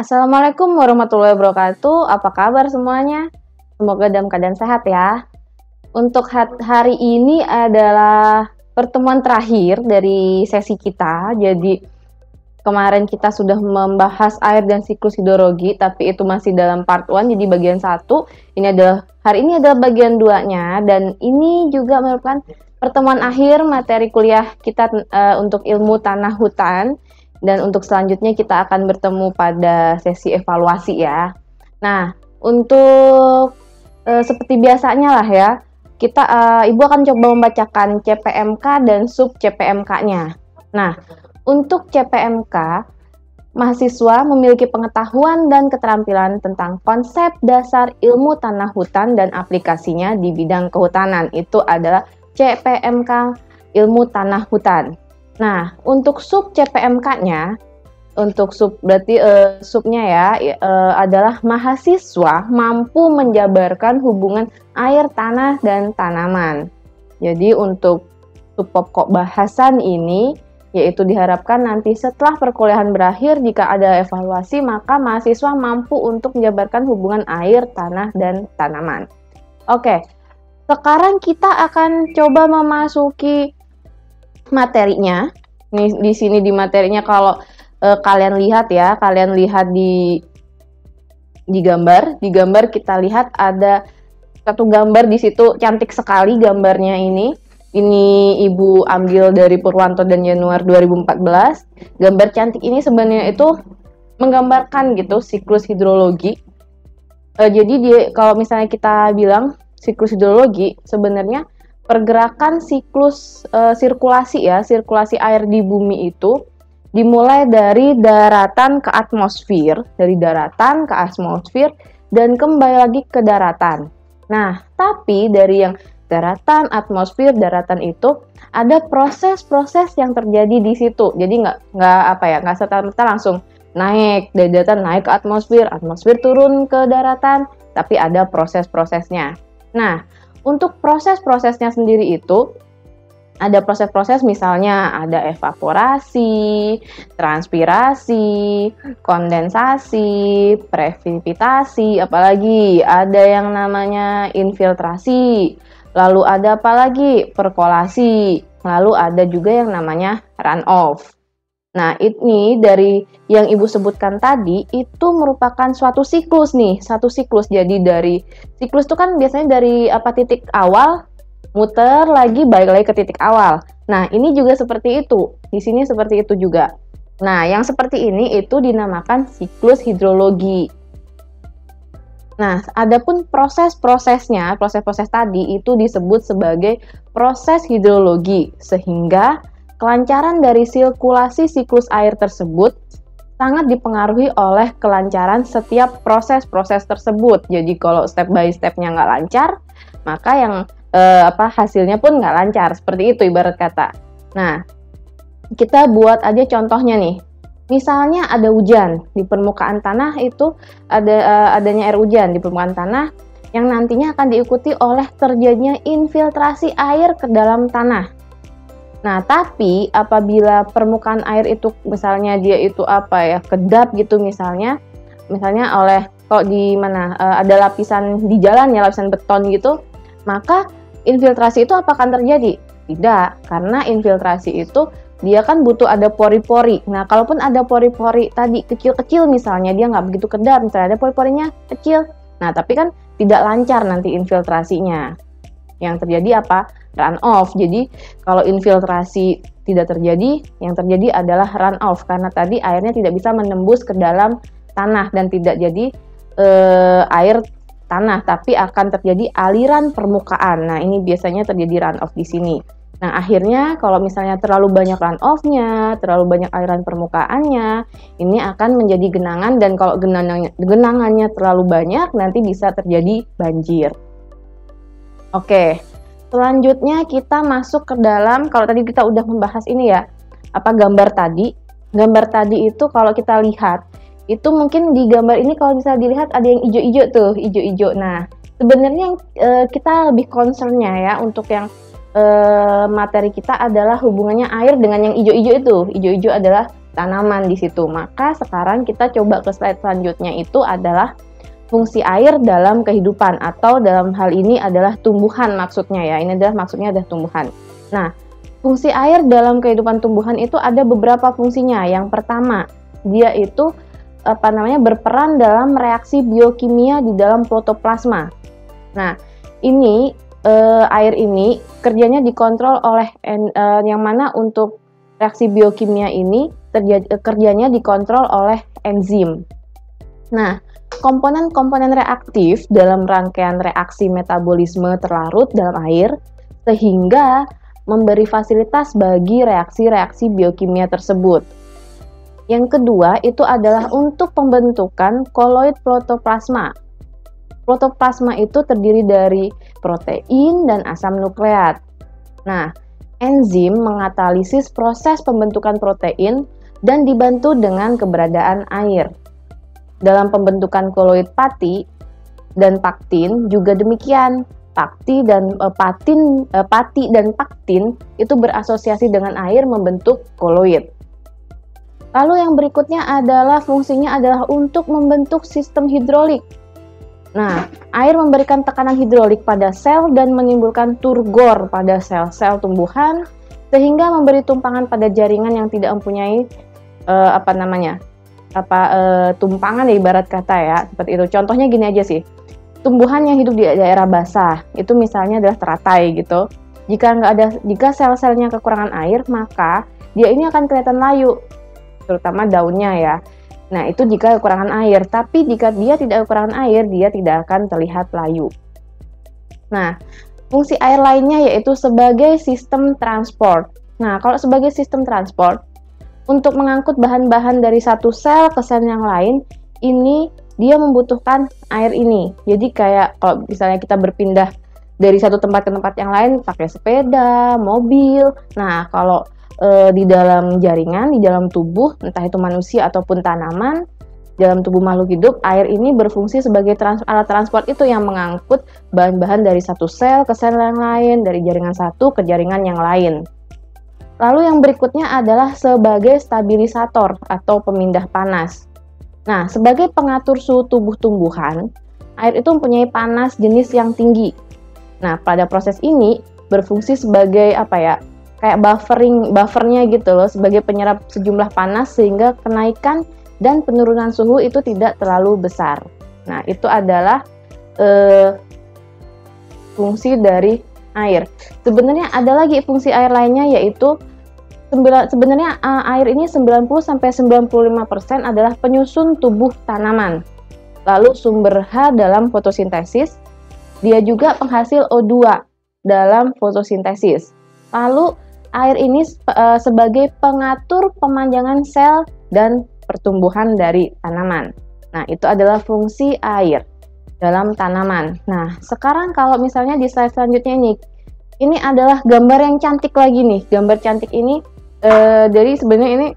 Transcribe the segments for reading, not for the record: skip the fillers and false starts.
Assalamualaikum warahmatullahi wabarakatuh. Apa kabar semuanya? Semoga dalam keadaan sehat ya. Untuk hari ini adalah pertemuan terakhir dari sesi kita. Jadi kemarin kita sudah membahas air dan siklus hidrologi, tapi itu masih dalam part 1, jadi bagian 1. Hari ini adalah bagian 2-nya, dan ini juga merupakan pertemuan akhir materi kuliah kita untuk ilmu tanah hutan. Dan untuk selanjutnya kita akan bertemu pada sesi evaluasi ya. Nah, untuk seperti biasanya lah ya, Ibu akan coba membacakan CPMK dan sub CPMK-nya. Nah, untuk CPMK, mahasiswa memiliki pengetahuan dan keterampilan tentang konsep dasar ilmu tanah hutan dan aplikasinya di bidang kehutanan. Itu adalah CPMK ilmu tanah hutan. Nah, untuk sub CPMK-nya, subnya ya adalah mahasiswa mampu menjabarkan hubungan air, tanah, dan tanaman. Jadi untuk sub pokok bahasan ini, yaitu diharapkan nanti setelah perkuliahan berakhir, jika ada evaluasi, maka mahasiswa mampu untuk menjabarkan hubungan air, tanah, dan tanaman. Oke, sekarang kita akan coba memasuki materinya. Nih di sini di materinya kalau kalian lihat ya, di gambar. Di gambar kita lihat ada satu gambar di situ, cantik sekali gambarnya ini. Ini Ibu ambil dari Purwanto dan Januar 2014. Gambar cantik ini sebenarnya itu menggambarkan gitu siklus hidrologi. Jadi kalau misalnya kita bilang siklus hidrologi, sebenarnya pergerakan siklus sirkulasi air di bumi itu dimulai dari daratan ke atmosfer, dan kembali lagi ke daratan. Nah, tapi dari yang daratan, atmosfer, daratan itu ada proses-proses yang terjadi di situ. Jadi nggak serta-merta langsung naik dari daratan naik ke atmosfer turun ke daratan, tapi ada proses-prosesnya. Nah, untuk proses-prosesnya sendiri itu, ada proses-proses misalnya ada evaporasi, transpirasi, kondensasi, presipitasi, apalagi ada yang namanya infiltrasi, lalu ada apalagi perkolasi, lalu ada juga yang namanya runoff. Nah, ini dari yang Ibu sebutkan tadi, itu merupakan suatu siklus nih, Jadi dari siklus itu kan biasanya dari titik awal, muter lagi, balik lagi ke titik awal. Nah, ini juga seperti itu. Di sini seperti itu juga. Nah, yang seperti ini itu dinamakan siklus hidrologi. Nah, adapun proses tadi itu disebut sebagai proses hidrologi, sehingga kelancaran dari sirkulasi siklus air tersebut sangat dipengaruhi oleh kelancaran setiap proses-proses tersebut. Jadi kalau step by step-nya nggak lancar, maka yang hasilnya pun nggak lancar. Seperti itu ibarat kata. Nah, kita buat aja contohnya nih. Misalnya ada hujan di permukaan tanah, itu adanya air hujan di permukaan tanah yang nantinya akan diikuti oleh terjadinya infiltrasi air ke dalam tanah. Nah, tapi apabila permukaan air itu misalnya dia itu kedap gitu misalnya oleh kalau di mana ada lapisan di jalan ya, lapisan beton gitu, maka infiltrasi itu apa akan terjadi? Tidak, karena infiltrasi itu dia kan butuh ada pori-pori. Nah, kalaupun ada pori-pori tadi kecil-kecil misalnya, dia nggak begitu kedap, misalnya ada pori-porinya kecil. Nah, tapi kan tidak lancar nanti infiltrasinya. Yang terjadi apa? Runoff. Jadi kalau infiltrasi tidak terjadi, yang terjadi adalah runoff karena tadi airnya tidak bisa menembus ke dalam tanah dan tidak jadi air tanah, tapi akan terjadi aliran permukaan. Nah, ini biasanya terjadi runoff di sini. Nah, akhirnya kalau misalnya terlalu banyak runoff-nya, terlalu banyak aliran permukaannya, ini akan menjadi genangan, dan kalau genangannya terlalu banyak, nanti bisa terjadi banjir. Oke. Selanjutnya kita masuk ke dalam, kalau tadi kita udah membahas ini ya, gambar tadi. Gambar tadi itu kalau kita lihat, itu mungkin di gambar ini kalau bisa dilihat ada yang hijau-hijau tuh, hijau-hijau. Nah, sebenarnya kita lebih concernnya ya untuk yang materi kita adalah hubungannya air dengan yang hijau-hijau itu. Hijau-hijau adalah tanaman di situ. Maka sekarang kita coba ke slide selanjutnya, itu adalah fungsi air dalam kehidupan, atau dalam hal ini adalah tumbuhan maksudnya ya. Ini adalah maksudnya adalah tumbuhan. Nah, fungsi air dalam kehidupan tumbuhan itu ada beberapa fungsinya. Yang pertama, dia itu berperan dalam reaksi biokimia di dalam protoplasma. Nah, ini air ini kerjanya dikontrol oleh yang mana untuk reaksi biokimia ini kerjanya dikontrol oleh enzim. Nah, komponen-komponen reaktif dalam rangkaian reaksi metabolisme terlarut dalam air sehingga memberi fasilitas bagi reaksi-reaksi biokimia tersebut. Yang kedua itu adalah untuk pembentukan koloid protoplasma. Protoplasma itu terdiri dari protein dan asam nukleat. Nah, enzim mengatalisis proses pembentukan protein dan dibantu dengan keberadaan air. Dalam pembentukan koloid pati dan paktin juga demikian. Pati dan paktin itu berasosiasi dengan air membentuk koloid. Lalu yang berikutnya adalah fungsinya adalah untuk membentuk sistem hidrolik. Nah, air memberikan tekanan hidrolik pada sel dan menimbulkan turgor pada sel-sel tumbuhan sehingga memberi tumpangan pada jaringan yang tidak mempunyai tumpangan ya, ibarat kata ya, seperti itu. Contohnya gini aja sih, tumbuhan yang hidup di daerah basah itu misalnya adalah teratai gitu. Jika sel-selnya kekurangan air, maka dia ini akan kelihatan layu, terutama daunnya ya. Nah, itu jika kekurangan air. Tapi jika dia tidak kekurangan air, dia tidak akan terlihat layu. Nah, fungsi air lainnya yaitu sebagai sistem transport. Nah, kalau sebagai sistem transport, untuk mengangkut bahan-bahan dari satu sel ke sel yang lain, ini dia membutuhkan air ini. Jadi kayak kalau misalnya kita berpindah dari satu tempat ke tempat yang lain pakai sepeda, mobil. Nah, kalau di dalam jaringan, di dalam tubuh, entah itu manusia ataupun tanaman, dalam tubuh makhluk hidup, air ini berfungsi sebagai alat transport itu yang mengangkut bahan-bahan dari satu sel ke sel yang lain, dari jaringan satu ke jaringan yang lain. Lalu yang berikutnya adalah sebagai stabilisator atau pemindah panas. Nah, sebagai pengatur suhu tubuh tumbuhan, air itu mempunyai panas jenis yang tinggi. Nah, pada proses ini berfungsi sebagai kayak buffernya gitu loh, sebagai penyerap sejumlah panas sehingga kenaikan dan penurunan suhu itu tidak terlalu besar. Nah, itu adalah fungsi dari air. Sebenarnya ada lagi fungsi air lainnya, yaitu sebenarnya air ini 90-95% adalah penyusun tubuh tanaman. Lalu sumber H dalam fotosintesis, dia juga penghasil O2 dalam fotosintesis. Lalu air ini sebagai pengatur pemanjangan sel dan pertumbuhan dari tanaman. Nah, itu adalah fungsi air dalam tanaman. Nah, sekarang kalau misalnya di slide selanjutnya ini adalah gambar yang cantik lagi nih. Gambar cantik ini dari sebenarnya ini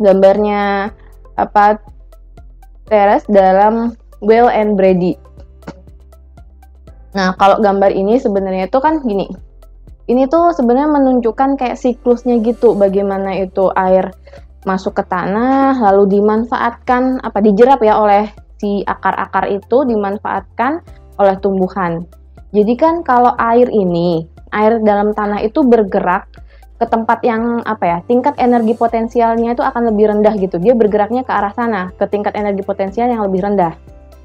gambarnya Teres dalam Weil and Brady. Nah, kalau gambar ini sebenarnya itu kan gini. Ini tuh sebenarnya menunjukkan kayak siklusnya gitu, bagaimana itu air masuk ke tanah lalu dimanfaatkan dijerap ya oleh si akar-akar itu, dimanfaatkan oleh tumbuhan. Jadi kan kalau air dalam tanah itu bergerak ke tempat yang tingkat energi potensialnya itu akan lebih rendah gitu. Dia bergeraknya ke arah sana, ke tingkat energi potensial yang lebih rendah.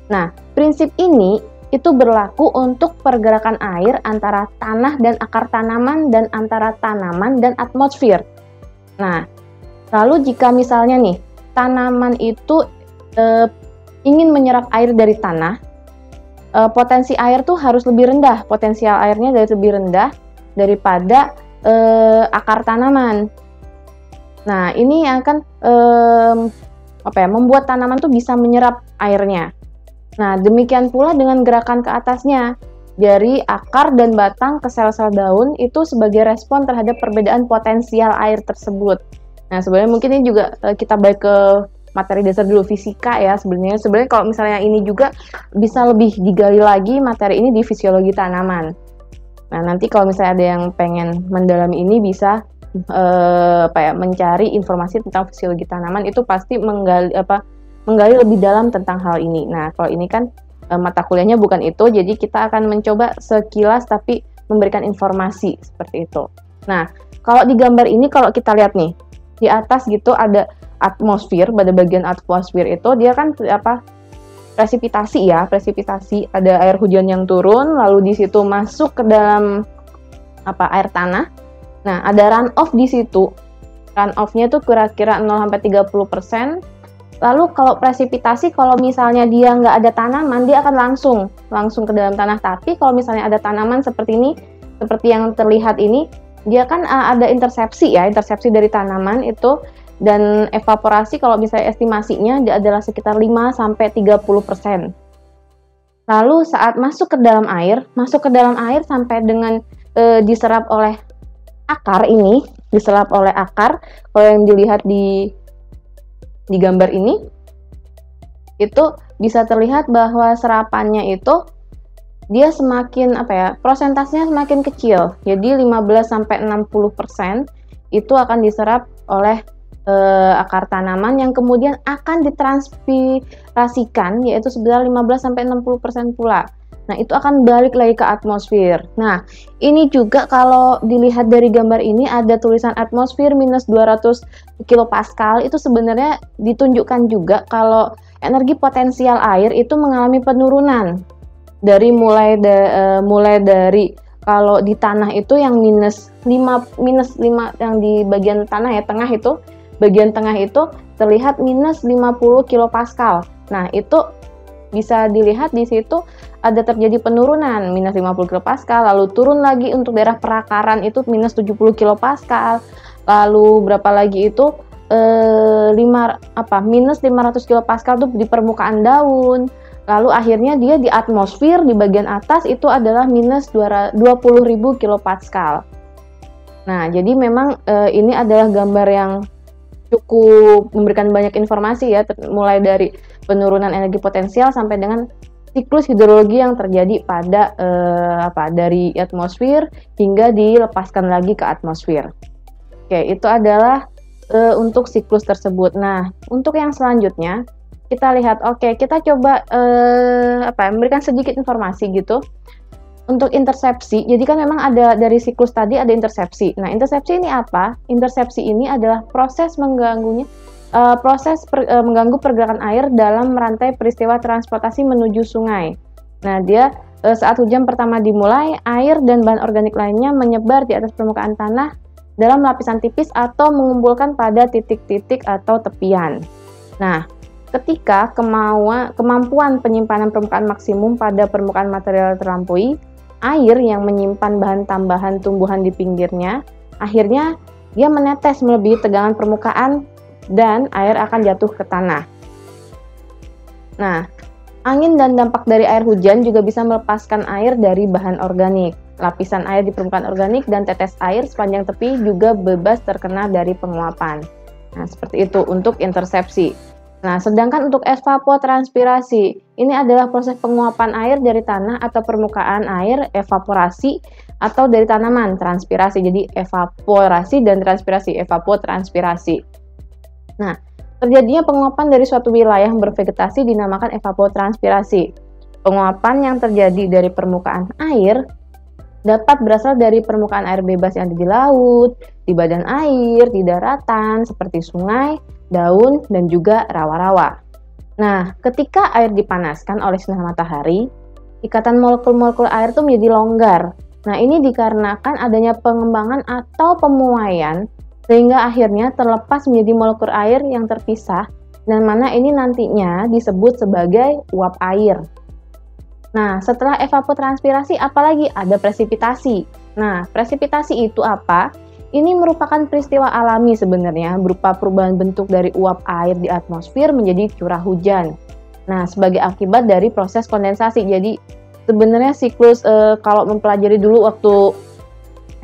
Nah, prinsip ini itu berlaku untuk pergerakan air antara tanah dan akar tanaman dan antara tanaman dan atmosfer. Nah, lalu jika misalnya nih tanaman itu ingin menyerap air dari tanah, potensi air tuh harus lebih rendah, potensial airnya lebih rendah daripada akar tanaman. Nah, ini akan membuat tanaman tuh bisa menyerap airnya. Nah, demikian pula dengan gerakan ke atasnya. Dari akar dan batang ke sel-sel daun itu sebagai respon terhadap perbedaan potensial air tersebut. Nah, sebenarnya mungkin ini juga kita balik ke materi dasar dulu, fisika ya sebenarnya. Sebenarnya kalau misalnya ini juga bisa lebih digali lagi materi ini di fisiologi tanaman. Nah, nanti kalau misalnya ada yang pengen mendalami ini bisa mencari informasi tentang fisiologi tanaman itu pasti menggali lebih dalam tentang hal ini. Nah, kalau ini kan mata kuliahnya bukan itu, jadi kita akan mencoba sekilas tapi memberikan informasi seperti itu. Nah, kalau di gambar ini kalau kita lihat nih, di atas gitu ada atmosfer, pada bagian atmosfer itu dia kan presipitasi, ada air hujan yang turun, lalu di situ masuk ke dalam air tanah. Nah, ada runoff di situ. Runoff-nya itu kira-kira 0-30%. Lalu kalau presipitasi, kalau misalnya dia nggak ada tanaman, dia akan langsung ke dalam tanah. Tapi kalau misalnya ada tanaman seperti ini, seperti yang terlihat ini, dia kan ada intersepsi dari tanaman itu, dan evaporasi kalau misalnya estimasinya dia adalah sekitar 5-30%. Lalu saat masuk ke dalam air sampai dengan diserap oleh akar ini, kalau yang dilihat di gambar ini, itu bisa terlihat bahwa serapannya itu dia semakin prosentasenya semakin kecil. Jadi 15-60% itu akan diserap oleh akar tanaman yang kemudian akan ditranspirasikan, yaitu sekitar 15-60% pula. Nah, itu akan balik lagi ke atmosfer. Nah, ini juga kalau dilihat dari gambar ini ada tulisan atmosfer minus 200 kilopascal, itu sebenarnya ditunjukkan juga kalau energi potensial air itu mengalami penurunan. Dari mulai dari kalau di tanah itu yang minus 5 yang di bagian tanah bagian tengah itu terlihat minus 50 kilopascal. Nah, itu bisa dilihat di situ ada terjadi penurunan minus 50 kilopascal, lalu turun lagi untuk daerah perakaran itu minus 70 kilopascal, lalu berapa lagi itu minus 500 kilopascal itu di permukaan daun, lalu akhirnya dia di atmosfer di bagian atas itu adalah minus 20.000 kilopascal. Nah, jadi memang ini adalah gambar yang cukup memberikan banyak informasi ya, mulai dari penurunan energi potensial sampai dengan siklus hidrologi yang terjadi pada dari atmosfer hingga dilepaskan lagi ke atmosfer. Oke, itu adalah untuk siklus tersebut. Nah, untuk yang selanjutnya kita lihat, kita coba memberikan sedikit informasi gitu. Untuk intersepsi, jadi kan memang ada dari siklus tadi ada intersepsi. Nah, intersepsi ini apa? Intersepsi ini adalah proses mengganggu pergerakan air dalam rantai peristiwa transportasi menuju sungai. Nah, dia saat hujan pertama dimulai, air dan bahan organik lainnya menyebar di atas permukaan tanah dalam lapisan tipis atau mengumpulkan pada titik-titik atau tepian. Nah, ketika kemampuan penyimpanan permukaan maksimum pada permukaan material terlampaui, air yang menyimpan bahan tambahan tumbuhan di pinggirnya, akhirnya dia menetes melebihi tegangan permukaan dan air akan jatuh ke tanah. Nah, angin dan dampak dari air hujan juga bisa melepaskan air dari bahan organik. Lapisan air di permukaan organik dan tetes air sepanjang tepi juga bebas terkena dari penguapan. Nah, seperti itu untuk intersepsi. Nah, sedangkan untuk evapotranspirasi, ini adalah proses penguapan air dari tanah atau permukaan air, evaporasi, atau dari tanaman, transpirasi. Jadi, evaporasi dan transpirasi, evapotranspirasi. Nah, terjadinya penguapan dari suatu wilayah bervegetasi dinamakan evapotranspirasi. Penguapan yang terjadi dari permukaan air dapat berasal dari permukaan air bebas yang ada di laut, di badan air, di daratan, seperti sungai, daun, dan juga rawa-rawa. Nah, ketika air dipanaskan oleh sinar matahari, ikatan molekul-molekul air itu menjadi longgar. Nah, ini dikarenakan adanya pengembangan atau pemuaian, sehingga akhirnya terlepas menjadi molekul air yang terpisah, dan mana ini nantinya disebut sebagai uap air. Nah, setelah evapotranspirasi, apalagi ada presipitasi. Nah, presipitasi itu apa? Ini merupakan peristiwa alami sebenarnya, berupa perubahan bentuk dari uap air di atmosfer menjadi curah hujan. Nah, sebagai akibat dari proses kondensasi. Jadi, sebenarnya siklus kalau mempelajari dulu waktu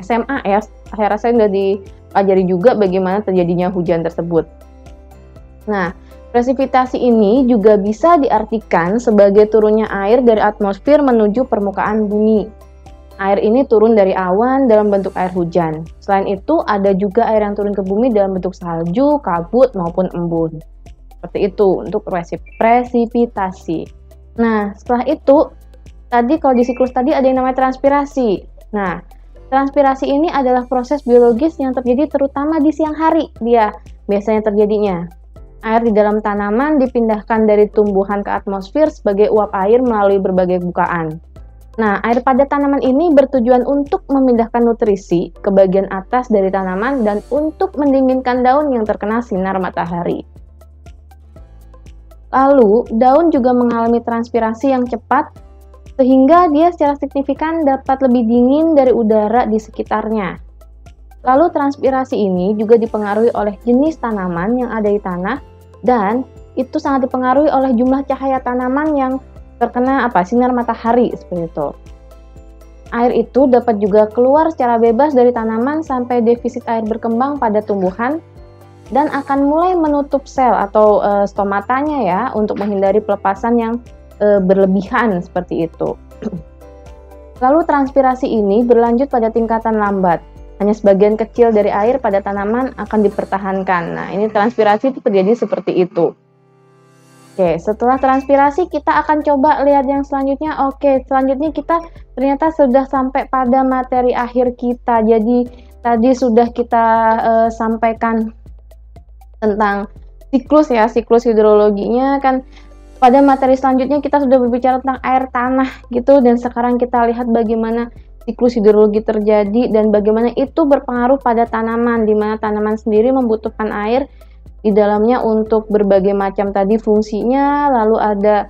SMA ya, saya rasa sudah dipelajari juga bagaimana terjadinya hujan tersebut. Nah, presipitasi ini juga bisa diartikan sebagai turunnya air dari atmosfer menuju permukaan bumi. Air ini turun dari awan dalam bentuk air hujan. Selain itu, ada juga air yang turun ke bumi dalam bentuk salju, kabut, maupun embun. Seperti itu untuk presipitasi. Nah, setelah itu, tadi kalau di siklus tadi ada yang namanya transpirasi. Nah, transpirasi ini adalah proses biologis yang terjadi terutama di siang hari. Dia biasanya terjadinya. Air di dalam tanaman dipindahkan dari tumbuhan ke atmosfer sebagai uap air melalui berbagai bukaan. Nah, air pada tanaman ini bertujuan untuk memindahkan nutrisi ke bagian atas dari tanaman dan untuk mendinginkan daun yang terkena sinar matahari. Lalu, daun juga mengalami transpirasi yang cepat sehingga dia secara signifikan dapat lebih dingin dari udara di sekitarnya. Lalu, transpirasi ini juga dipengaruhi oleh jenis tanaman yang ada di tanah dan itu sangat dipengaruhi oleh jumlah cahaya tanaman yang terkena sinar matahari seperti itu. Air itu dapat juga keluar secara bebas dari tanaman sampai defisit air berkembang pada tumbuhan dan akan mulai menutup sel atau stomatanya ya untuk menghindari pelepasan yang berlebihan seperti itu. Lalu transpirasi ini berlanjut pada tingkatan lambat. Hanya sebagian kecil dari air pada tanaman akan dipertahankan. Nah, ini transpirasi itu terjadi seperti itu. Oke, setelah transpirasi kita akan coba lihat yang selanjutnya. Oke, selanjutnya kita ternyata sudah sampai pada materi akhir kita. Jadi tadi sudah kita sampaikan tentang siklus ya, siklus hidrologinya kan. Pada materi selanjutnya kita sudah berbicara tentang air tanah gitu, dan sekarang kita lihat bagaimana siklus hidrologi terjadi dan bagaimana itu berpengaruh pada tanaman, di mana tanaman sendiri membutuhkan air di dalamnya untuk berbagai macam tadi fungsinya. Lalu ada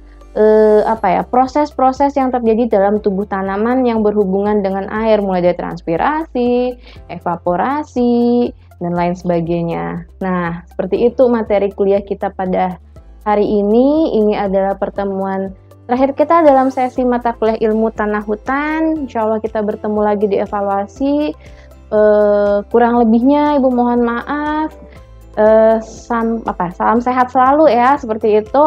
proses-proses yang terjadi dalam tubuh tanaman yang berhubungan dengan air, mulai dari transpirasi, evaporasi, dan lain sebagainya. Nah, seperti itu materi kuliah kita pada hari ini. Ini adalah pertemuan terakhir kita dalam sesi mata kuliah ilmu tanah hutan. Insya Allah kita bertemu lagi di evaluasi. Kurang lebihnya Ibu mohon maaf. Salam sehat selalu ya, seperti itu.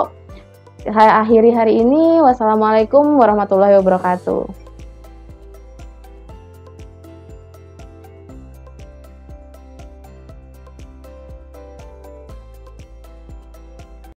Saya akhiri hari ini. Wassalamualaikum warahmatullahi wabarakatuh.